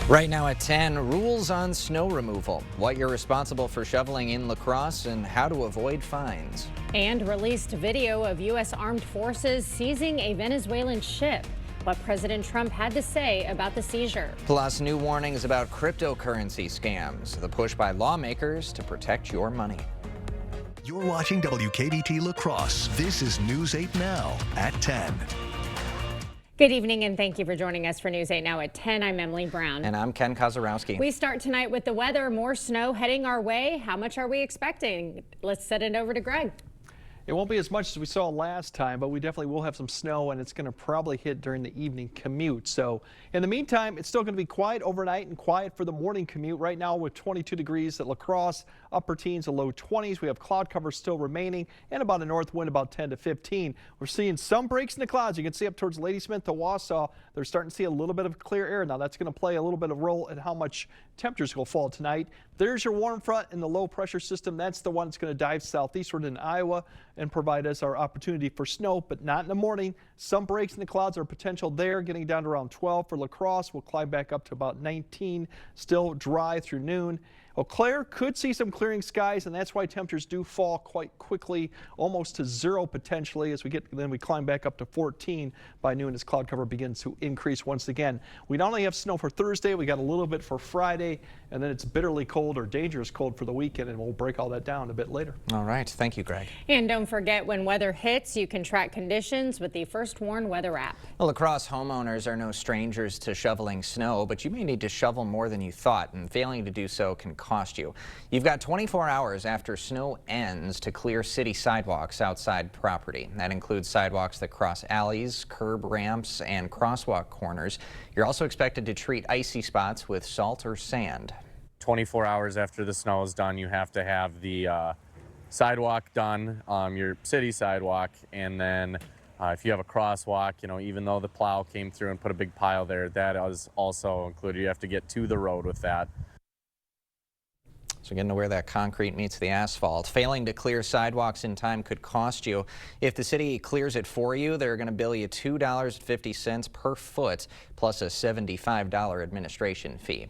Right now at 10, rules on snow removal, what you're responsible for shoveling in La Crosse, and how to avoid fines. And released video of U.S. armed forces seizing a Venezuelan ship. What President Trump had to say about the seizure. Plus, new warnings about cryptocurrency scams, the push by lawmakers to protect your money. You're watching WKBT La Crosse. This is News 8 Now at 10. Good evening and thank you for joining us for News 8 Now at 10. I'm Emily Brown. And I'm Ken Kozarowski. We start tonight with the weather. More snow heading our way. How much are we expecting? Let's send it over to Greg. It won't be as much as we saw last time, but we definitely will have some snow, and it's going to probably hit during the evening commute. So in the meantime, it's still going to be quiet overnight and quiet for the morning commute. Right now with 22 degrees at La Crosse, upper teens to low 20s. We have cloud cover still remaining and about a north wind about 10 to 15. We're seeing some breaks in the clouds. You can see up towards Ladysmith to Wausau. They're starting to see a little bit of clear air. Now that's going to play a little bit of role in how much temperatures will fall tonight. There's your warm front and the low pressure system. That's the one that's going to dive southeastward in Iowa and provide us our opportunity for snow, but not in the morning. Some breaks in the clouds are potential there, getting down to around 12 for La Crosse. We'll climb back up to about 19, still dry through noon. Eau Claire could see some clearing skies, and that's why temperatures do fall quite quickly, almost to zero potentially as we climb back up to 14 by noon as cloud cover begins to increase once again. We not only have snow for Thursday, we got a little bit for Friday, and then it's bitterly cold or dangerous cold for the weekend, and we'll break all that down a bit later. All right. Thank you, Greg. And don't forget, when weather hits, you can track conditions with the First Warn weather app. Well, La Crosse homeowners are no strangers to shoveling snow, but you may need to shovel more than you thought, and failing to do so can cost you. You've got 24 hours after snow ends to clear city sidewalks outside property. That includes sidewalks that cross alleys, curb ramps, and crosswalk corners. You're also expected to treat icy spots with salt or sand. 24 hours after the snow is done, you have to have the sidewalk done, your city sidewalk, and then if you have a crosswalk, even though the plow came through and put a big pile there, that is also included. You have to get to the road with that. So getting to where that concrete meets the asphalt. Failing to clear sidewalks in time could cost you. If the city clears it for you, they're going to bill you $2.50 per foot plus a $75 administration fee.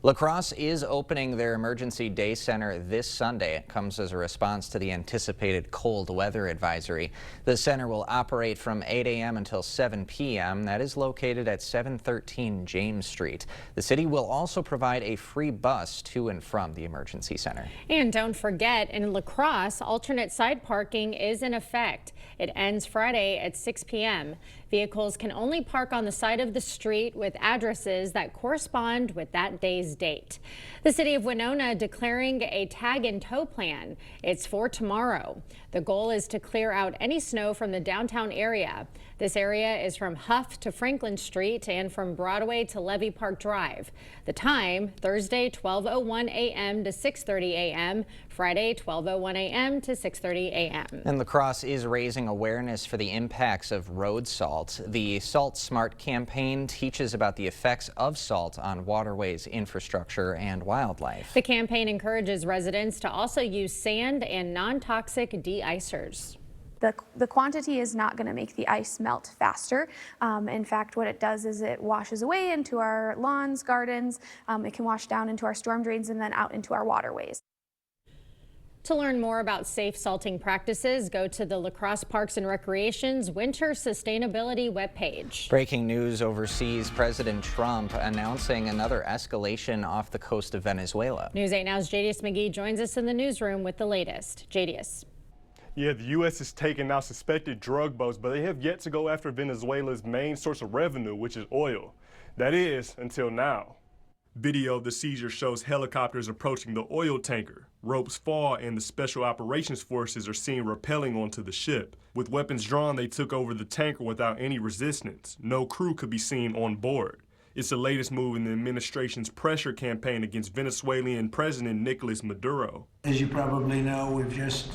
La Crosse is opening their emergency day center this Sunday. It comes as a response to the anticipated cold weather advisory. The center will operate from 8 a.m. until 7 p.m. That is located at 713 James Street. The city will also provide a free bus to and from the emergency center. And don't forget, in La Crosse, alternate side parking is in effect. It ends Friday at 6 p.m. Vehicles can only park on the side of the street with addresses that correspond with that day's date. The city of Winona declaring a tag and tow plan. It's for tomorrow. The goal is to clear out any snow from the downtown area. This area is from Huff to Franklin Street and from Broadway to Levy Park Drive. The time, Thursday 12:01 a.m. to 6:30 a.m., Friday 12:01 a.m. to 6:30 a.m. And La Crosse is raising awareness for the impacts of road salt. The Salt Smart campaign teaches about the effects of salt on waterways, infrastructure, and wildlife. The campaign encourages residents to also use sand and non-toxic de-icers. The quantity is not going to make the ice melt faster. In fact, what it does is it washes away into our lawns, gardens. It can wash down into our storm drains and then out into our waterways. To learn more about safe salting practices, go to the La Crosse Parks and Recreation's Winter Sustainability webpage. Breaking news overseas, President Trump announcing another escalation off the coast of Venezuela. News 8 Now's Jadius McGee joins us in the newsroom with the latest. Jadius. Yeah, the U.S. is taking out suspected drug boats, but they have yet to go after Venezuela's main source of revenue, which is oil. That is, until now. Video of the seizure shows helicopters approaching the oil tanker. Ropes fall and the Special Operations Forces are seen rappelling onto the ship. With weapons drawn, they took over the tanker without any resistance. No crew could be seen on board. It's the latest move in the administration's pressure campaign against Venezuelan President Nicolas Maduro. As you probably know, we've just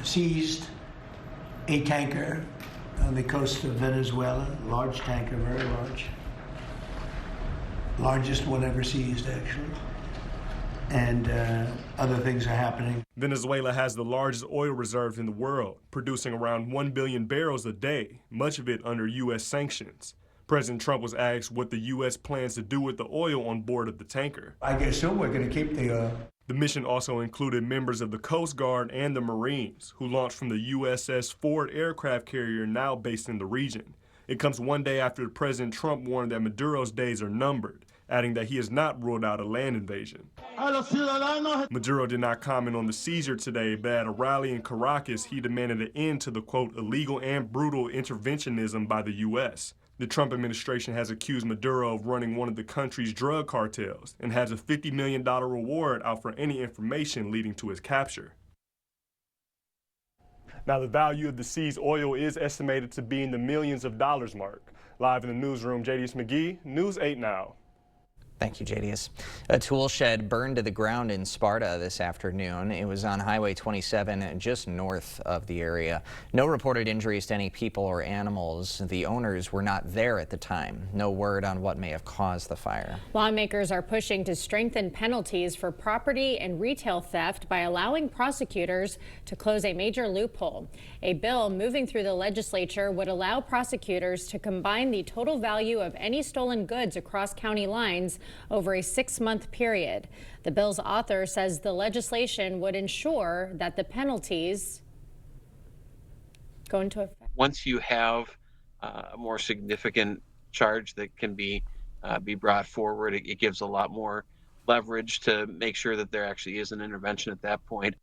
seized a tanker on the coast of Venezuela, large tanker, very large. Largest one ever seized, actually. And other things are happening. Venezuela has the largest oil reserves in the world, producing around 1 billion barrels a day, much of it under U.S. sanctions. President Trump was asked what the U.S. plans to do with the oil on board of the tanker. I guess so. We're going to keep the oil. The mission also included members of the Coast Guard and the Marines, who launched from the USS Ford aircraft carrier now based in the region. It comes one day after President Trump warned that Maduro's days are numbered, adding that he has not ruled out a land invasion. Maduro did not comment on the seizure today, but at a rally in Caracas, he demanded an end to the, quote, illegal and brutal interventionism by the U.S. The Trump administration has accused Maduro of running one of the country's drug cartels and has a $50 million reward out for any information leading to his capture. Now, the value of the seized oil is estimated to be in the millions of dollars mark. Live in the newsroom, JDS McGee, News 8 Now. Thank you, JDS. A tool shed burned to the ground in Sparta this afternoon. It was on Highway 27 just north of the area. No reported injuries to any people or animals. The owners were not there at the time. No word on what may have caused the fire. Lawmakers are pushing to strengthen penalties for property and retail theft by allowing prosecutors to close a major loophole. A bill moving through the legislature would allow prosecutors to combine the total value of any stolen goods across county lines over a 6-month period. The bill's author says the legislation would ensure that the penalties go into effect. Once you have a more significant charge that can be brought forward, it gives a lot more leverage to make sure that there actually is an intervention at that point.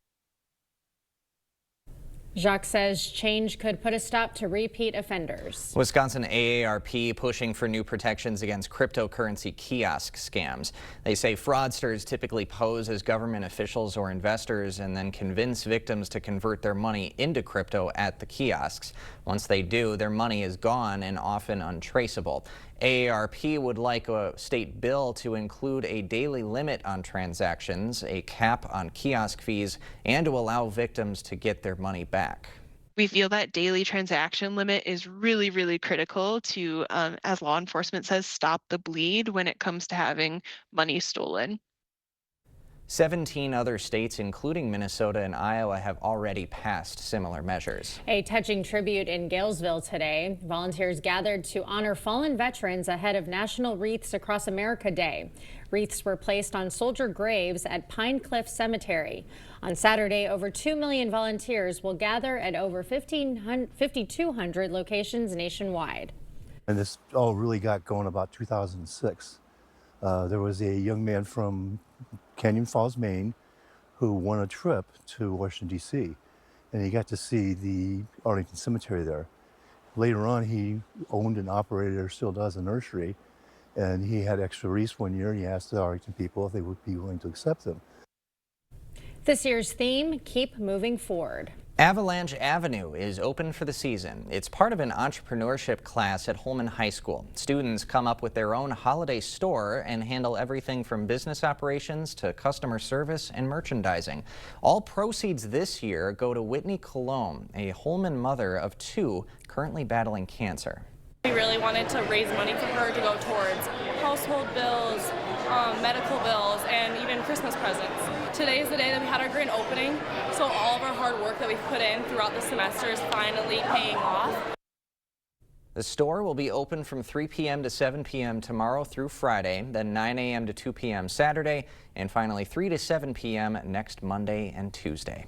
Jacques says change could put a stop to repeat offenders. Wisconsin AARP pushing for new protections against cryptocurrency kiosk scams. They say fraudsters typically pose as government officials or investors and then convince victims to convert their money into crypto at the kiosks. Once they do, their money is gone and often untraceable. AARP would like a state bill to include a daily limit on transactions, a cap on kiosk fees, and to allow victims to get their money back. We feel that daily transaction limit is really, really critical to, as law enforcement says, stop the bleed when it comes to having money stolen. 17 other states, including Minnesota and Iowa, have already passed similar measures. A touching tribute in Galesville today. Volunteers gathered to honor fallen veterans ahead of National Wreaths Across America Day. Wreaths were placed on soldier graves at Pine Cliff Cemetery. On Saturday, over 2 million volunteers will gather at over 5,200 locations nationwide. And this all really got going about 2006. There was a young man from Canyon Falls, Maine, who won a trip to Washington, D.C., and he got to see the Arlington Cemetery there. Later on, he owned and operated, or still does, a nursery, and he had extra wreaths one year, and he asked the Arlington people if they would be willing to accept them. This year's theme, Keep Moving Forward. Avalanche Avenue is open for the season. It's part of an entrepreneurship class at Holman High School. Students come up with their own holiday store and handle everything from business operations to customer service and merchandising. All proceeds this year go to Whitney Colomb, a Holman mother of 2 currently battling cancer. We really wanted to raise money for her to go towards household bills, medical bills, and even Christmas presents. Today is the day that we had our grand opening, so all of our hard work that we've put in throughout the semester is finally paying off. The store will be open from 3 p.m. to 7 p.m. tomorrow through Friday, then 9 a.m. to 2 p.m. Saturday, and finally 3 to 7 p.m. next Monday and Tuesday.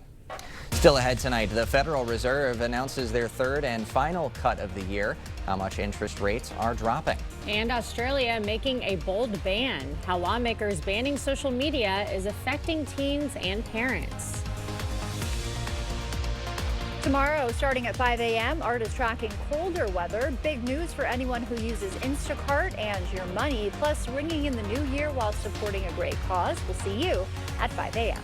Still ahead tonight, the Federal Reserve announces their 3rd and final cut of the year. How much interest rates are dropping. And Australia making a bold ban. How lawmakers banning social media is affecting teens and parents. Tomorrow, starting at 5 a.m., ART is tracking colder weather. Big news for anyone who uses Instacart and Your Money, plus ringing in the new year while supporting a great cause. We'll see you at 5 a.m.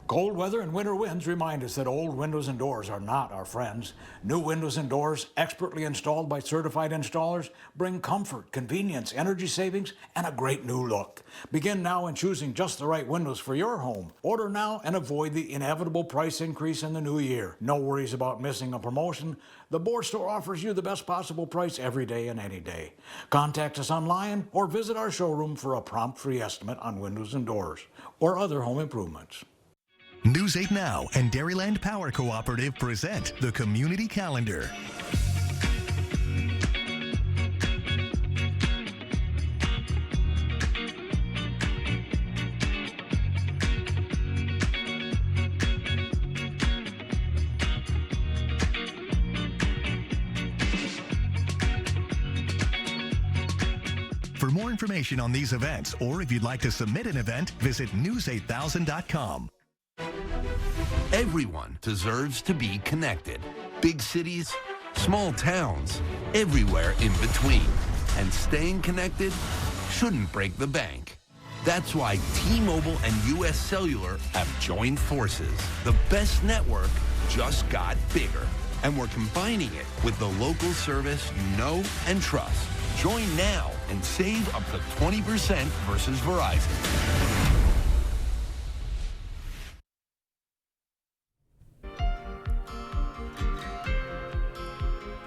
Cold weather and winter winds remind us that old windows and doors are not our friends. New windows and doors, expertly installed by certified installers, bring comfort, convenience, energy savings, and a great new look. Begin now in choosing just the right windows for your home. Order now and avoid the inevitable price increase in the new year. No worries about missing a promotion. The Board Store offers you the best possible price every day and any day. Contact us online or visit our showroom for a prompt free estimate on windows and doors or other home improvements. News 8 Now and Dairyland Power Cooperative present the Community Calendar. For more information on these events, or if you'd like to submit an event, visit news8000.com. Everyone deserves to be connected. Big cities, small towns, everywhere in between. And staying connected shouldn't break the bank. That's why T-Mobile and U.S. Cellular have joined forces. The best network just got bigger. And we're combining it with the local service you know and trust. Join now and save up to 20% versus Verizon.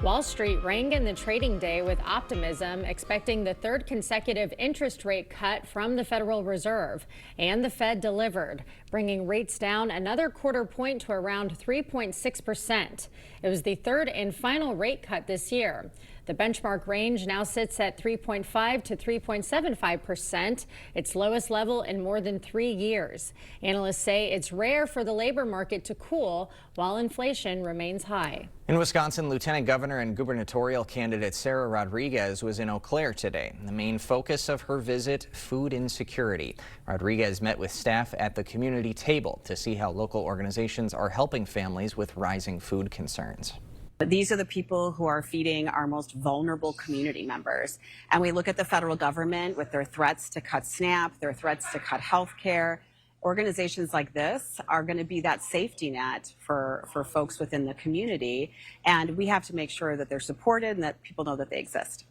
Wall Street rang in the trading day with optimism, expecting the third consecutive interest rate cut from the Federal Reserve. And the Fed delivered, bringing rates down another quarter point to around 3.6%. It was the third and final rate cut this year. The benchmark range now sits at 3.5 to 3.75%, its lowest level in more than 3 years. Analysts say it's rare for the labor market to cool while inflation remains high. In Wisconsin, Lieutenant Governor and gubernatorial candidate Sarah Rodriguez was in Eau Claire today. The main focus of her visit, food insecurity. Rodriguez met with staff at the community table to see how local organizations are helping families with rising food concerns. These are the people who are feeding our most vulnerable community members. And we look at the federal government with their threats to cut SNAP, their threats to cut health care. Organizations like this are going to be that safety net for folks within the community. And we have to make sure that they're supported and that people know that they exist.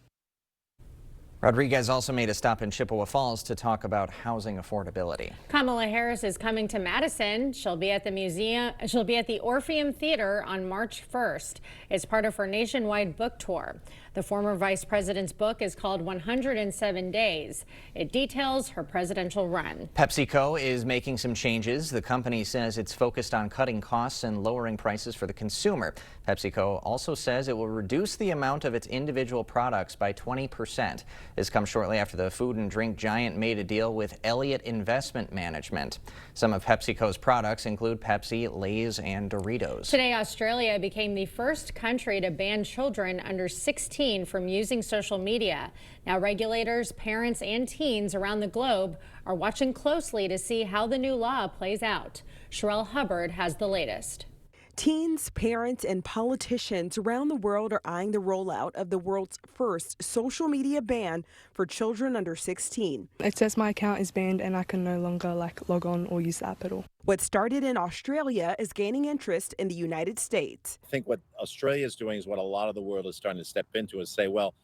Rodriguez also made a stop in Chippewa Falls to talk about housing affordability. Kamala Harris is coming to Madison. She'll be at the Orpheum Theater on March 1st. It's part of her nationwide book tour. The former vice president's book is called 107 Days. It details her presidential run. PepsiCo is making some changes. The company says it's focused on cutting costs and lowering prices for the consumer. PepsiCo also says it will reduce the amount of its individual products by 20%. This comes shortly after the food and drink giant made a deal with Elliott Investment Management. Some of PepsiCo's products include Pepsi, Lay's, and Doritos. Today, Australia became the first country to ban children under 16 from using social media. Now, regulators, parents, and teens around the globe are watching closely to see how the new law plays out. Sherelle Hubbard has the latest. Teens, parents, and politicians around the world are eyeing the rollout of the world's first social media ban for children under 16. It says my account is banned and I can no longer log on or use the app at all. What started in Australia is gaining interest in the United States. I think what Australia is doing is what a lot of the world is starting to step into is say, well,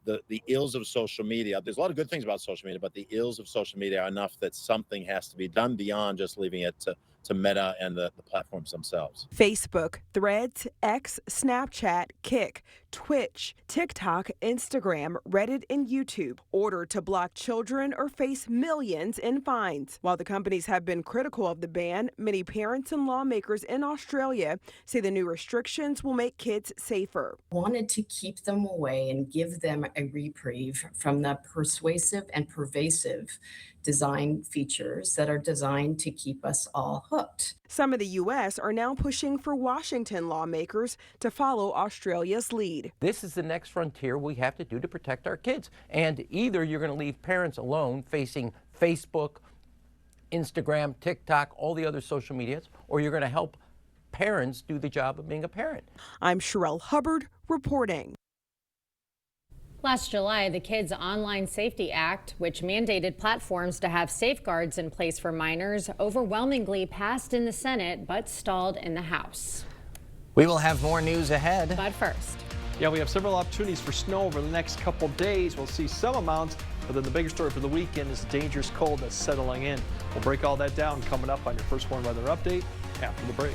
the ills of social media, there's a lot of good things about social media, but the ills of social media are enough that something has to be done beyond just leaving it to Meta and the platforms themselves. Facebook, Threads, X, Snapchat, Kik, Twitch, TikTok, Instagram, Reddit, and YouTube ordered to block children or face millions in fines. While the companies have been critical of the ban, many parents and lawmakers in Australia say the new restrictions will make kids safer. Wanted to keep them away and give them a reprieve from the persuasive and pervasive design features that are designed to keep us all hooked. Some of the U.S. are now pushing for Washington lawmakers to follow Australia's lead. This is the next frontier we have to do to protect our kids. And either you're going to leave parents alone facing Facebook, Instagram, TikTok, all the other social medias, or you're going to help parents do the job of being a parent. I'm Sherelle Hubbard reporting. Last July, the Kids Online Safety Act, which mandated platforms to have safeguards in place for minors, overwhelmingly passed in the Senate but stalled in the House. We will have more news ahead. But first. Yeah, we have several opportunities for snow over the next couple days. We'll see some amounts, but then the bigger story for the weekend is the dangerous cold that's settling in. We'll break all that down coming up on your First Warn Weather Update after the break.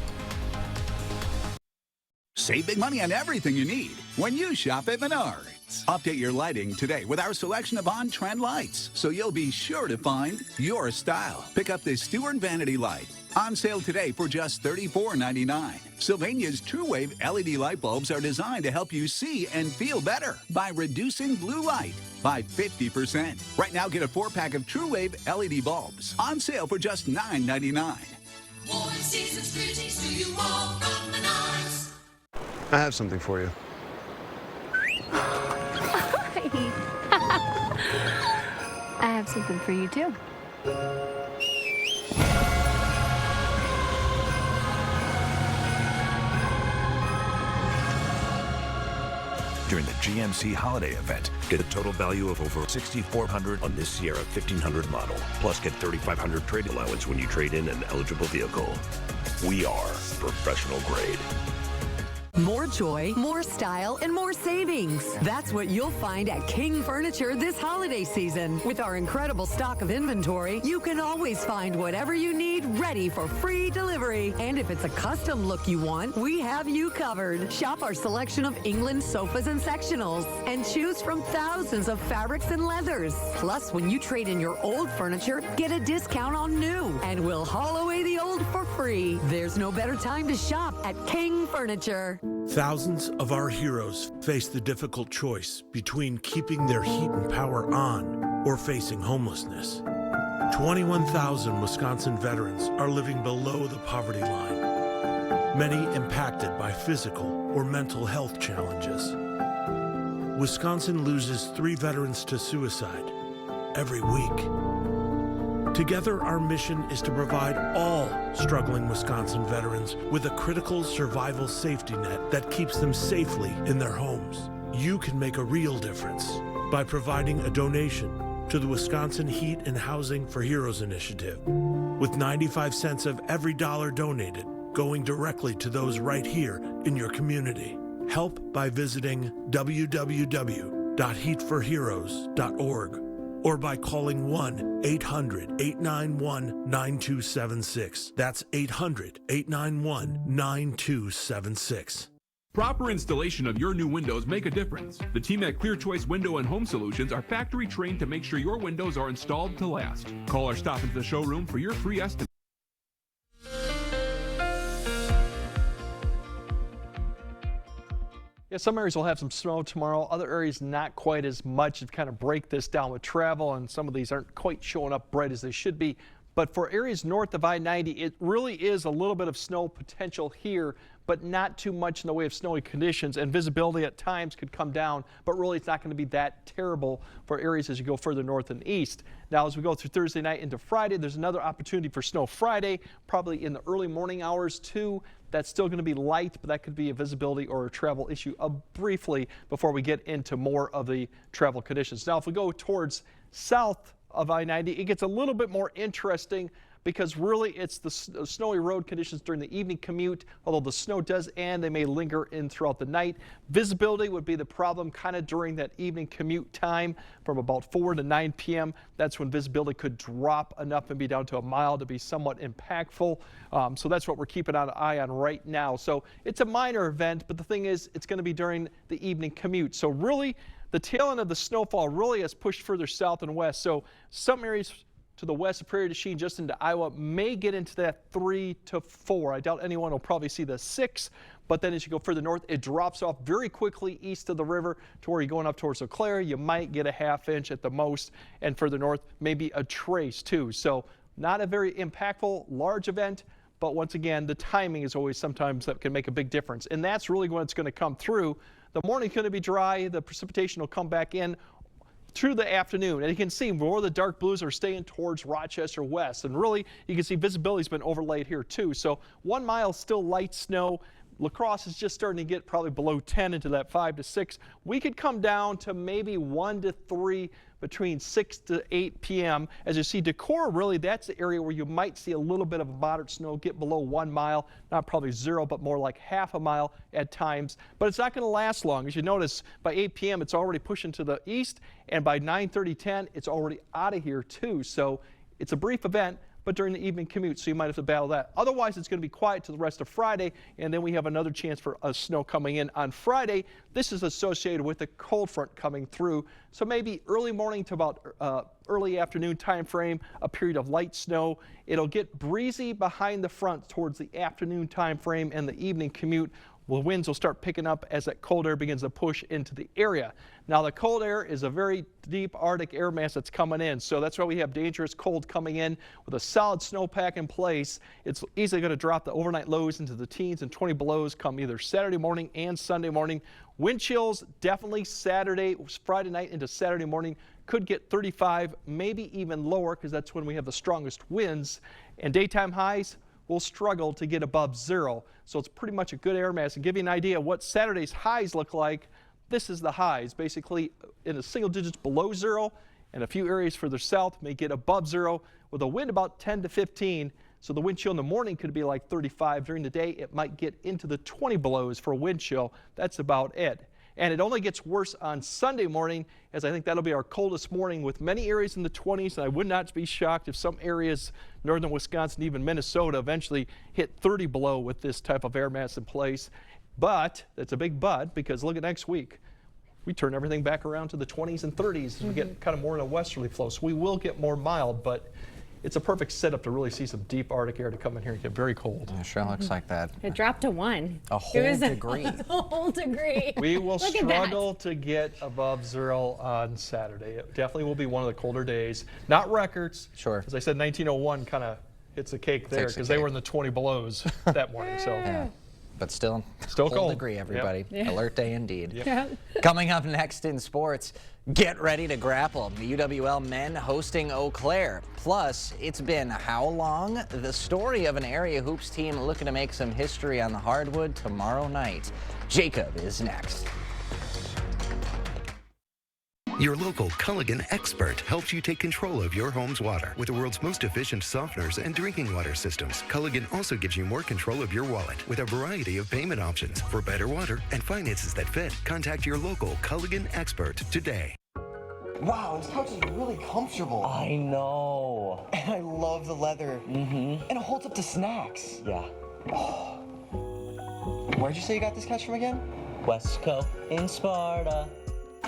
Save big money on everything you need when you shop at Menards. Update your lighting today with our selection of on-trend lights, so you'll be sure to find your style. Pick up this Stewart Vanity light. On sale today for just $34.99. Sylvania's TrueWave LED light bulbs are designed to help you see and feel better by reducing blue light by 50%. Right now, get a 4-pack of TrueWave LED bulbs on sale for just $9.99. I have something for you. have something for you too. During the GMC holiday event, get a total value of over $6,400 on this Sierra 1500 model. Plus, get $3,500 trade allowance when you trade in an eligible vehicle. We are professional grade. More joy, more style, and more savings. That's what you'll find at King Furniture this holiday season. With our incredible stock of inventory, you can always find whatever you need ready for free delivery. And if it's a custom look you want, we have you covered. Shop our selection of England sofas and sectionals and choose from thousands of fabrics and leathers. Plus, when you trade in your old furniture, get a discount on new, and we'll haul away the old for free. There's no better time to shop at King Furniture. Thousands of our heroes face the difficult choice between keeping their heat and power on or facing homelessness. 21,000 Wisconsin veterans are living below the poverty line, many impacted by physical or mental health challenges. Wisconsin loses 3 veterans to suicide every week. Together, our mission is to provide all struggling Wisconsin veterans with a critical survival safety net that keeps them safely in their homes. You can make a real difference by providing a donation to the Wisconsin Heat and Housing for Heroes initiative, with 95 cents of every dollar donated going directly to those right here in your community. Help by visiting www.heatforheroes.org. or by calling 1-800-891-9276. That's 800-891-9276. Proper installation of your new windows make a difference. The team at Clear Choice Window and Home Solutions are factory trained to make sure your windows are installed to last. Call or stop into the showroom for your free estimate. Yeah, some areas will have some snow tomorrow. Other areas not quite as much. To kind of break this down with travel, and some of these aren't quite showing up bright as they should be. But for areas north of I-90, it really is a little bit of snow potential here, but not too much in the way of snowy conditions, and visibility at times could come down, but really it's not going to be that terrible for areas as you go further north and east. Now, as we go through Thursday night into Friday, there's another opportunity for snow Friday, probably in the early morning hours too. That's still going to be light, but that could be a visibility or a travel issue briefly before we get into more of the travel conditions. Now, if we go towards south of I-90, it gets a little bit more interesting because really it's the snowy road conditions during the evening commute. Although the snow does end, they may linger in throughout the night. Visibility would be the problem kind of during that evening commute time from about 4 to 9 p.m. That's when visibility could drop enough and be down to a mile to be somewhat impactful. So that's what we're keeping an eye on right now. So it's a minor event, but the thing is it's going to be during the evening commute. So really the tail end of the snowfall really has pushed further south and west. So some areas to the west of Prairie du Chien just into Iowa may get into that 3 to 4. I doubt anyone will probably see the 6, but then as you go further north, it drops off very quickly east of the river to where you're going up towards Eau Claire. You might get a ½ inch at the most, and further north, maybe a trace too. So not a very impactful large event, but once again, the timing is always sometimes that can make a big difference. And that's really when it's going to come through. The morning's going to be dry. The precipitation will come back in through the afternoon, and you can see more of the dark blues are staying towards Rochester west, and really you can see visibility's been overlaid here too. So 1 mile still light snow. La Crosse is just starting to get probably below 10 into that 5 to 6. We could come down to maybe 1 to 3 between 6 to 8 p.m. As you see, Decorah, really that's the area where you might see a little bit of moderate snow get below 1 mile, not probably 0, but more like ½ a mile at times. But it's not going to last long. As you notice, by 8 p.m. it's already pushing to the east, and by 9:30, 10 it's already out of here too. So it's a brief event, but during the evening commute, so you might have to battle that. Otherwise, it's going to be quiet to the rest of Friday, and then we have another chance for snow coming in on Friday. This is associated with a cold front coming through, so maybe early morning to about early afternoon time frame, a period of light snow. It'll get breezy behind the front towards the afternoon time frame, and the evening commute Well, winds will start picking up as that cold air begins to push into the area. Now, the cold air is a very deep Arctic air mass that's coming in, so that's why we have dangerous cold coming in with a solid snowpack in place. It's easily going to drop the overnight lows into the teens and 20 belows come either Saturday morning and Sunday morning. Wind chills definitely Saturday, Friday night into Saturday morning could get 35, maybe even lower because that's when we have the strongest winds. And daytime highs will struggle to get above 0. So it's pretty much a good air mass. And give you an idea of what Saturday's highs look like, this is the highs, basically in the single digits below 0, and a few areas further south may get above 0 with a wind about 10 to 15. So the wind chill in the morning could be like 35. During the day, it might get into the 20 belows for a wind chill. That's about it. And it only gets worse on Sunday morning, as I think that'll be our coldest morning with many areas in the 20s. And I would not be shocked if some areas, northern Wisconsin, even Minnesota, eventually hit 30 below with this type of air mass in place. But that's a big but, because look at next week. We turn everything back around to the 20s and 30s as we get kind of more in a westerly flow. So we will get more mild, but it's a perfect setup to really see some deep Arctic air to come in here and get very cold. It sure looks like that. It dropped to 1. A whole degree. A whole degree. We will Look at struggle to get above 0 on Saturday. It definitely will be one of the colder days. Not records. Sure. As I said, 1901 kind of hits a cake there because they were in the 20 belows that morning. So. Yeah. But still cold. Whole degree, everybody. Yep. Alert day indeed. Yep. Coming up next in sports, get ready to grapple. The UWL men hosting Eau Claire. Plus, it's been how long? The story of an area hoops team looking to make some history on the hardwood tomorrow night. Jacob is next. Your local Culligan expert helps you take control of your home's water with the world's most efficient softeners and drinking water systems. Culligan also gives you more control of your wallet with a variety of payment options. For better water and finances that fit, contact your local Culligan expert today. Wow, this couch is really comfortable. I know. And I love the leather. And it holds up to snacks. Yeah. Oh. Where'd you say you got this couch from again? Westco in Sparta.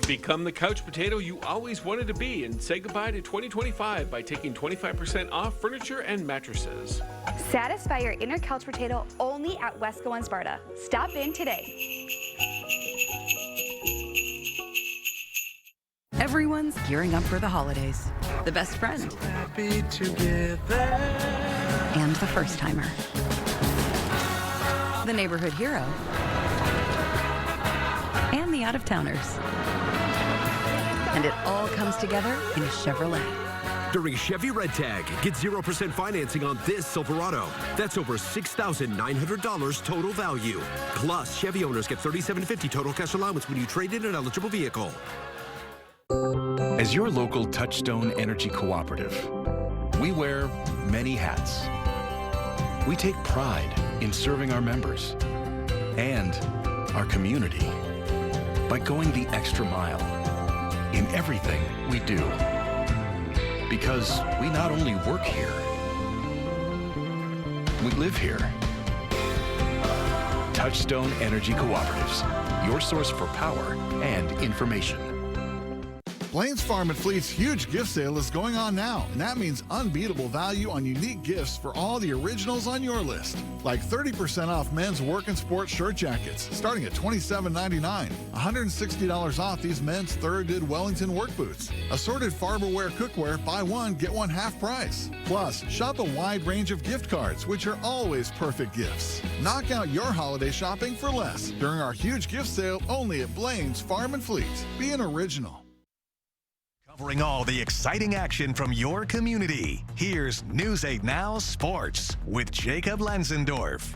Become the couch potato you always wanted to be and say goodbye to 2025 by taking 25% off furniture and mattresses. Satisfy your inner couch potato only at Westco in Sparta. Stop in today. Everyone's gearing up for the holidays. The best friend. So happy together. And the first timer. The neighborhood hero. And the out-of-towners. And it all comes together in a Chevrolet. During Chevy Red Tag, get 0% financing on this Silverado. That's over $6,900 total value. Plus, Chevy owners get $3,750 total cash allowance when you trade in an eligible vehicle. As your local Touchstone Energy Cooperative, we wear many hats. We take pride in serving our members and our community by going the extra mile in everything we do. Because we not only work here, we live here. Touchstone Energy Cooperatives, your source for power and information. Blain's Farm and Fleet's huge gift sale is going on now, and that means unbeatable value on unique gifts for all the originals on your list. Like 30% off men's work and sport shirt jackets, starting at $27.99. $160 off these men's Thorogood Wellington work boots. Assorted Farberware cookware, buy one, get one half price. Plus, shop a wide range of gift cards, which are always perfect gifts. Knock out your holiday shopping for less during our huge gift sale only at Blain's Farm and Fleet. Be an original. Covering all the exciting action from your community, here's News 8 Now Sports with Jacob Lenzendorf.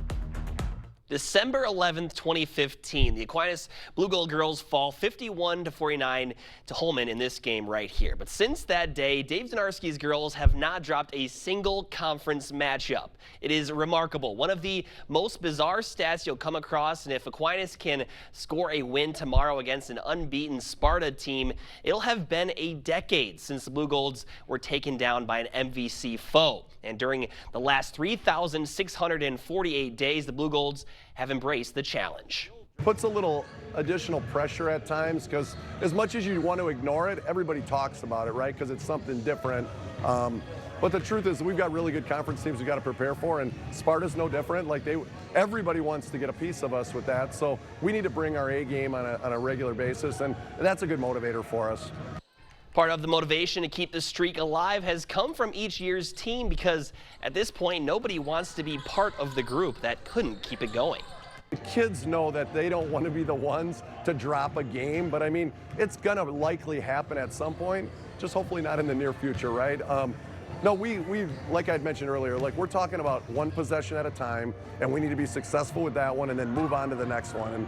December 11th, 2015, the Aquinas Blue Gold girls fall 51-49 to Holman in this game right here. But since that day, Dave Donarski's girls have not dropped a single conference matchup. It is remarkable. One of the most bizarre stats you'll come across, and if Aquinas can score a win tomorrow against an unbeaten Sparta team, it'll have been a decade since the Blue Golds were taken down by an MVC foe. And during the last 3,648 days, the Blue Golds have embraced the challenge. Puts a little additional pressure at times because as much as you want to ignore it, everybody talks about it, right? Because it's something different. But the truth is we've got really good conference teams we got to prepare for, and Sparta's no different. Like everybody wants to get a piece of us with that. So we need to bring our A game on a regular basis, and that's a good motivator for us. Part of the motivation to keep the streak alive has come from each year's team because at this point, nobody wants to be part of the group that couldn't keep it going. The kids know that they don't want to be the ones to drop a game, but I mean, it's going to likely happen at some point, just hopefully not in the near future, right? No, we like I'd mentioned earlier, like we're talking about one possession at a time, and we need to be successful with that one and then move on to the next one.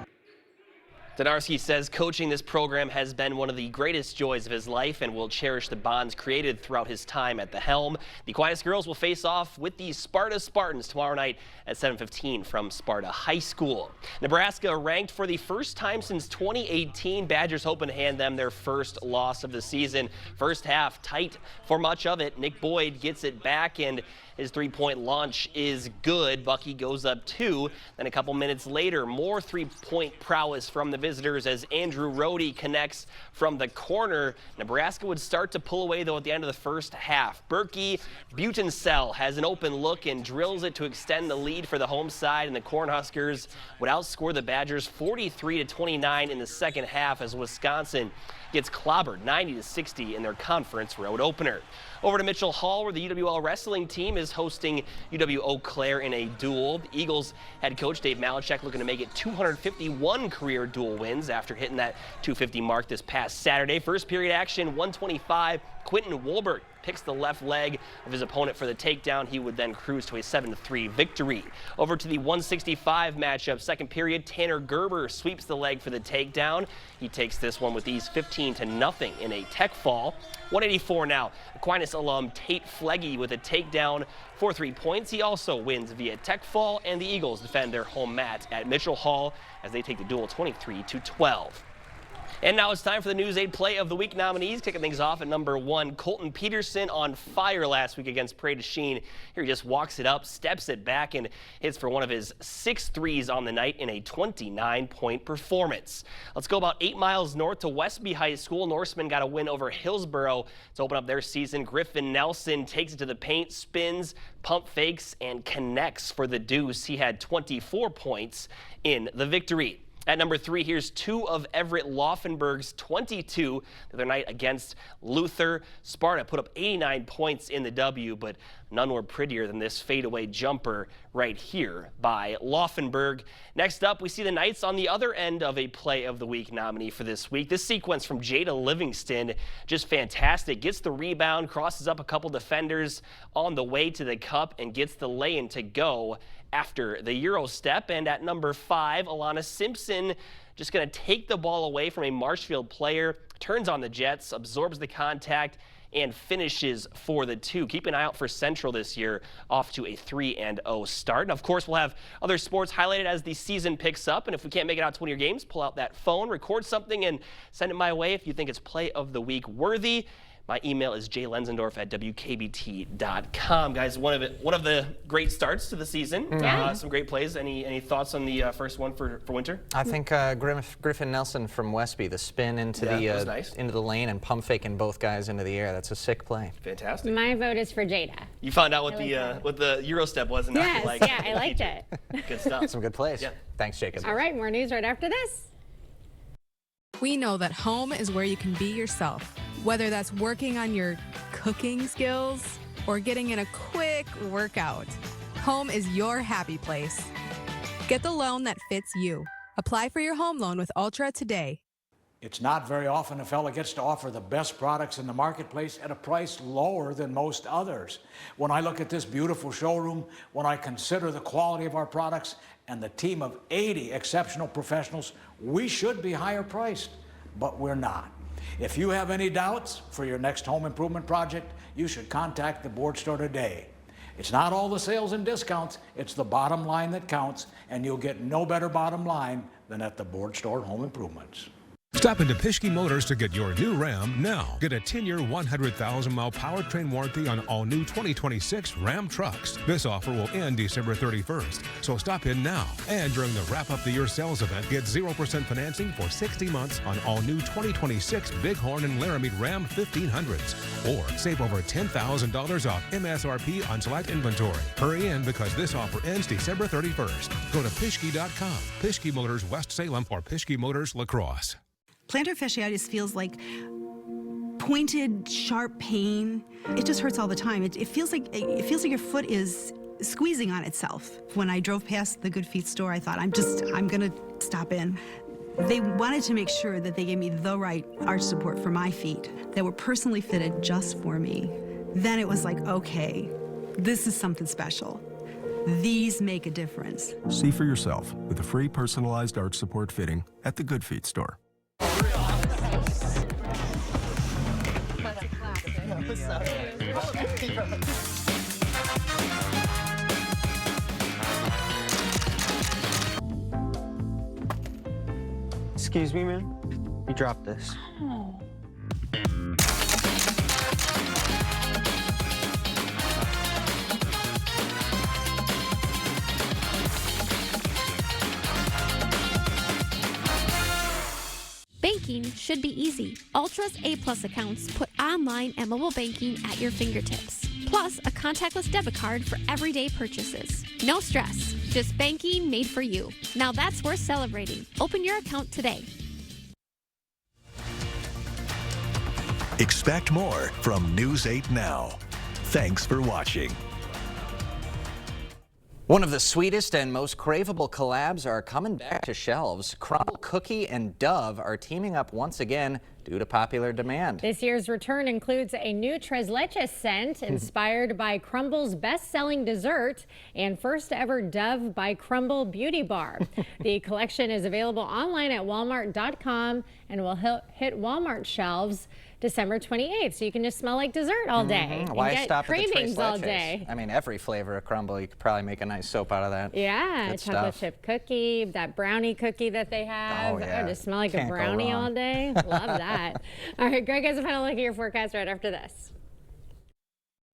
Donarski says coaching this program has been one of the greatest joys of his life and will cherish the bonds created throughout his time at the helm. The Aquinas girls will face off with the Sparta Spartans tomorrow night at 7:15 from Sparta High School. Nebraska ranked for the first time since 2018. Badgers hoping to hand them their first loss of the season. First half tight for much of it. Nick Boyd gets it back and his three-point launch is good. Bucky goes up 2. Then a couple minutes later, more three-point prowess from the visitors as Andrew Rohde connects from the corner. Nebraska would start to pull away, though, at the end of the first half. Berkey Butencell has an open look and drills it to extend the lead for the home side, and the Cornhuskers would outscore the Badgers 43-29 in the second half as Wisconsin gets clobbered 90-60 in their conference road opener. Over to Mitchell Hall, where the UWL wrestling team is hosting UW Eau Claire in a duel. The Eagles head coach Dave Malachek looking to make it 251 career duel wins after hitting that 250 mark this past Saturday. First period action, 125. Quentin Wolbert picks the left leg of his opponent for the takedown. He would then cruise to a 7-3 victory. Over to the 165 matchup, second period, Tanner Gerber sweeps the leg for the takedown. He takes this one with ease, 15-0 in a tech fall. 184 now, Aquinas alum Tate Flegge with a takedown for 3 points. He also wins via tech fall, and the Eagles defend their home mat at Mitchell Hall as they take the duel 23-12. And now it's time for the News 8 Play of the Week nominees. Kicking things off at number 1, Colton Peterson on fire last week against Prairie du Chien. Here he just walks it up, steps it back, and hits for one of his 6 threes on the night in a 29-point performance. Let's go about 8 miles north to Westby High School. Norseman got a win over Hillsboro to open up their season. Griffin Nelson takes it to the paint, spins, pump fakes, and connects for the deuce. He had 24 points in the victory. At number 3, here's 2 of Everett Laufenberg's 22 the other night against Luther. Sparta put up 89 points in the W, but none were prettier than this fadeaway jumper right here by Laufenberg. Next up, we see the Knights on the other end of a Play of the Week nominee for this week. This sequence from Jada Livingston, just fantastic. Gets the rebound, crosses up a couple defenders on the way to the cup, and gets the lay-in to go after the Euro step. And at number 5, Alana Simpson just going to take the ball away from a Marshfield player, turns on the Jets, absorbs the contact, and finishes for the 2. Keep an eye out for Central this year, off to a 3-0 start. And of course, we'll have other sports highlighted as the season picks up. And if we can't make it out to one of your games, pull out that phone, record something, and send it my way if you think it's Play of the Week worthy. My email is jlenzendorf@wkbt.com. Guys, one of the great starts to the season. Yeah. Some great plays. Any thoughts on the first one for Winter? I think Griffin Nelson from Westby, the spin into into the lane and pump faking both guys into the air. That's a sick play. Fantastic. My vote is for Jada. You found out what the Euro step was, and Yes, I liked it. Good stuff. Some good plays. Yeah. Thanks, Jacob. All right, more news right after this. We know that home is where you can be yourself, whether that's working on your cooking skills or getting in a quick workout. Home is your happy place. Get the loan that fits you. Apply for your home loan with Ultra today. It's not very often a fella gets to offer the best products in the marketplace at a price lower than most others. When I look at this beautiful showroom, when I consider the quality of our products and the team of 80 exceptional professionals, we should be higher priced, but we're not. If you have any doubts for your next home improvement project, you should contact the Board Store today. It's not all the sales and discounts, it's the bottom line that counts, and you'll get no better bottom line than at the Board Store Home Improvements. Stop into Pischke Motors to get your new Ram now. Get a 10-year, 100,000-mile powertrain warranty on all new 2026 Ram trucks. This offer will end December 31st, so stop in now. And during the Wrap Up the Year sales event, get 0% financing for 60 months on all new 2026 Bighorn and Laramie Ram 1500s. Or save over $10,000 off MSRP on select inventory. Hurry in because this offer ends December 31st. Go to Pischke.com, Pischke Motors West Salem, or Pischke Motors La Crosse. Plantar fasciitis feels like pointed, sharp pain. It just hurts all the time. It feels like your foot is squeezing on itself. When I drove past the Good Feet store, I thought, I'm gonna stop in. They wanted to make sure that they gave me the right arch support for my feet that were personally fitted just for me. Then it was like, okay, this is something special. These make a difference. See for yourself with a free personalized arch support fitting at the Good Feet store. Excuse me, man. You dropped this. Banking should be easy. Ultra's A+ accounts put online and mobile banking at your fingertips. Plus, a contactless debit card for everyday purchases. No stress, just banking made for you. Now that's worth celebrating. Open your account today. Expect more from News 8 Now. Thanks for watching. One of the sweetest and most craveable collabs are coming back to shelves. Crumble Cookie and Dove are teaming up once again due to popular demand. This year's return includes a new Tres Leches scent inspired by Crumble's best-selling dessert and first ever Dove by Crumble Beauty Bar. The collection is available online at walmart.com and will hit Walmart shelves December 28th, so you can just smell like dessert all day. Why and get stop at the Tres cravings all Leches? day. I mean, every flavor of Crumble, you could probably make a nice soap out of that. Yeah, Good chocolate stuff. chip cookie, that brownie cookie that they have. Oh, yeah. I just smell like Can't a go brownie wrong. all day. Love that. All right, Greg has a final look at your forecast right after this.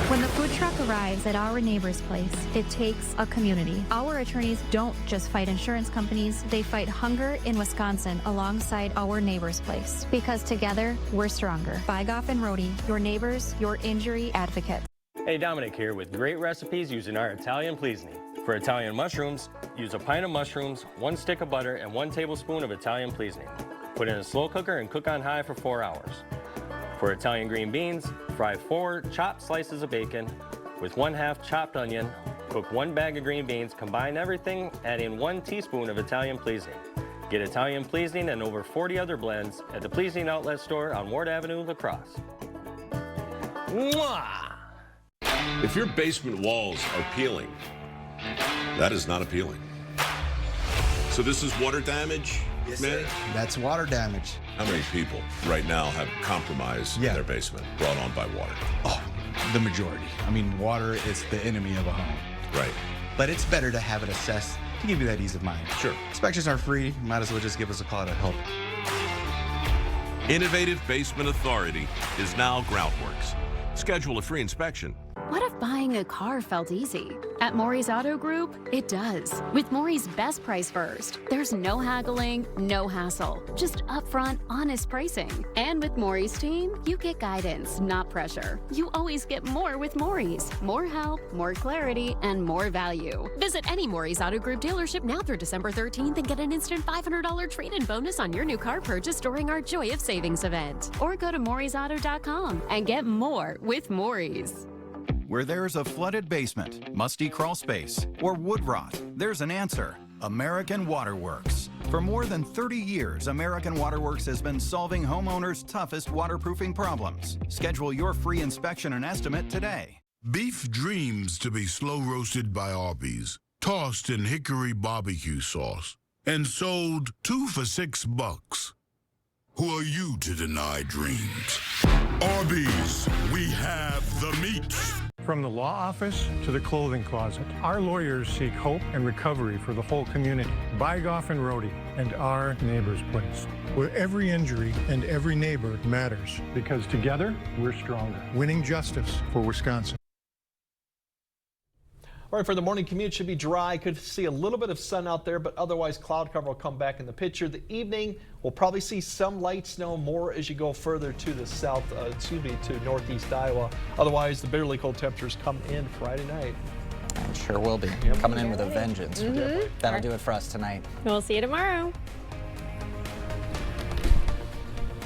When the food truck arrives at our neighbor's place, it takes a community. Our attorneys don't just fight insurance companies, they fight hunger in Wisconsin alongside our neighbor's place. Because together, we're stronger. Bygoff and Rohde, your neighbors, your injury advocates. Hey, Dominic here with great recipes using our Italian Pleasing. For Italian mushrooms, use a pint of mushrooms, 1 stick of butter, and 1 tablespoon of Italian Pleasing. Put in a slow cooker and cook on high for 4 hours. For Italian green beans, fry 4 chopped slices of bacon with 1/2 chopped onion. Cook 1 bag of green beans, combine everything, add in 1 teaspoon of Italian Pleasing. Get Italian Pleasing and over 40 other blends at the Pleasing Outlet Store on Ward Avenue, La Crosse. Mwah! If your basement walls are peeling, that is not appealing. So this is water damage, Yes, man? sir. That's water damage. How many people right now have compromise in their basement brought on by water? Oh, the majority. I mean, water is the enemy of a home. Right. But it's better to have it assessed to give you that ease of mind. Sure. Inspections are free. Might as well just give us a call to help. Innovative Basement Authority is now Groundworks. Schedule a free inspection. What if buying a car felt easy? At Maury's Auto Group, it does. With Maury's Best Price First, there's no haggling, no hassle, just upfront, honest pricing. And with Maury's team, you get guidance, not pressure. You always get more with Maury's. More help, more clarity, and more value. Visit any Maury's Auto Group dealership now through December 13th and get an instant $500 trade-in bonus on your new car purchase during our Joy of Savings event. Or go to Maury'sAuto.com and get more with Maury's. Where there's a flooded basement, musty crawl space, or wood rot, there's an answer. American Waterworks. For more than 30 years, American Waterworks has been solving homeowners' toughest waterproofing problems. Schedule your free inspection and estimate today. Beef dreams to be slow roasted by Arby's, tossed in hickory barbecue sauce, and sold 2 for $6. Who are you to deny dreams? Arby's, we have the meat. From the law office to the clothing closet, our lawyers seek hope and recovery for the whole community. Bygoff and Rohde and our neighbor's place, where every injury and every neighbor matters, because together we're stronger. Winning justice for Wisconsin. All right, for the morning commute, should be dry. Could see a little bit of sun out there, but otherwise cloud cover will come back in the picture. The evening, we'll probably see some light snow more as you go further to the south, to northeast Iowa. Otherwise, the bitterly cold temperatures come in Friday night. It sure will be. Coming in with a vengeance. That'll do it for us tonight. We'll see you tomorrow.